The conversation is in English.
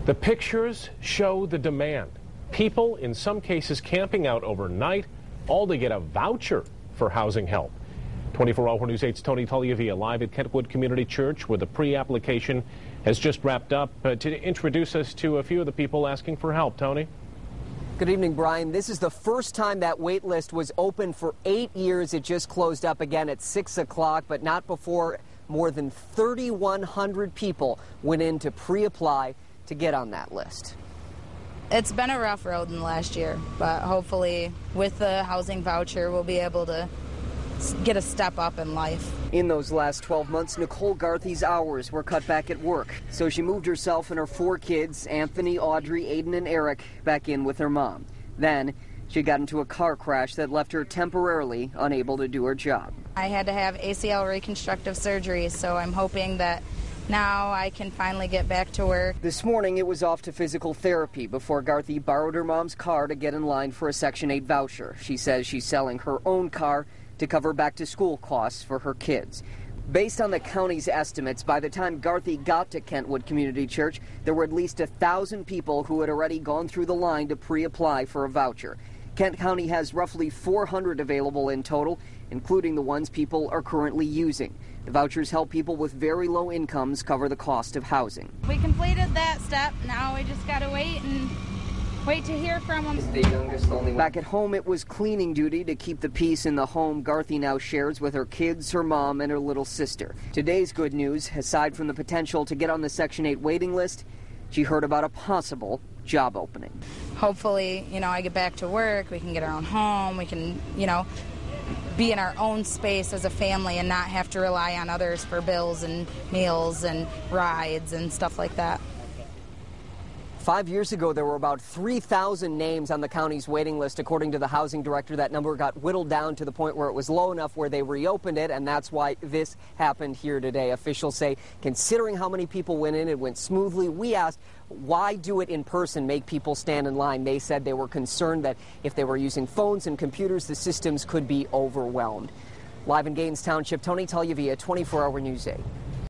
The pictures show the demand. People, in some cases, camping out overnight, all to get a voucher for housing help. 24-Hour News 8's Tony Tagliavia live at Kentwood Community Church, where the pre-application has just wrapped up, to introduce us to a few of the people asking for help. Tony? Good evening, Brian. This is the first time that wait list was open for 8 years. It just closed up again at 6 o'clock, but not before more than 3,100 people went in to pre-apply to get on that list. It's been a rough road in the last year, but hopefully with the housing voucher we'll be able to get a step up in life. In those last 12 months, Nicole Garthe's hours were cut back at work, so she moved herself and her 4 kids, Anthony, Audrey, Aiden, and Eric, back in with her mom. Then she got into a car crash that left her temporarily unable to do her job. I had to have ACL reconstructive surgery, so I'm hoping that now I can finally get back to work. This morning it was off to physical therapy before Garthe borrowed her mom's car to get in line for a Section 8 voucher. She says she's selling her own car to cover back-to-school costs for her kids. Based on the county's estimates, by the time Garthe got to Kentwood Community Church, there were at least 1,000 people who had already gone through the line to pre-apply for a voucher. Kent County has roughly 400 available in total, including the ones people are currently using. The vouchers help people with very low incomes cover the cost of housing. We completed that step. Now we just got to wait to hear from them. Back at home, it was cleaning duty to keep the peace in the home Garthe now shares with her kids, her mom, and her little sister. Today's good news, aside from the potential to get on the Section 8 waiting list, she heard about a possible job opening. Hopefully, I get back to work, we can get our own home, we can, be in our own space as a family and not have to rely on others for bills and meals and rides and stuff like that. 5 years ago, there were about 3,000 names on the county's waiting list. According to the housing director, that number got whittled down to the point where it was low enough where they reopened it, and that's why this happened here today. Officials say, considering how many people went in, it went smoothly. We asked, why do it in person, make people stand in line? They said they were concerned that if they were using phones and computers, the systems could be overwhelmed. Live in Gaines Township, Tony Tagliavia, 24-Hour News 8.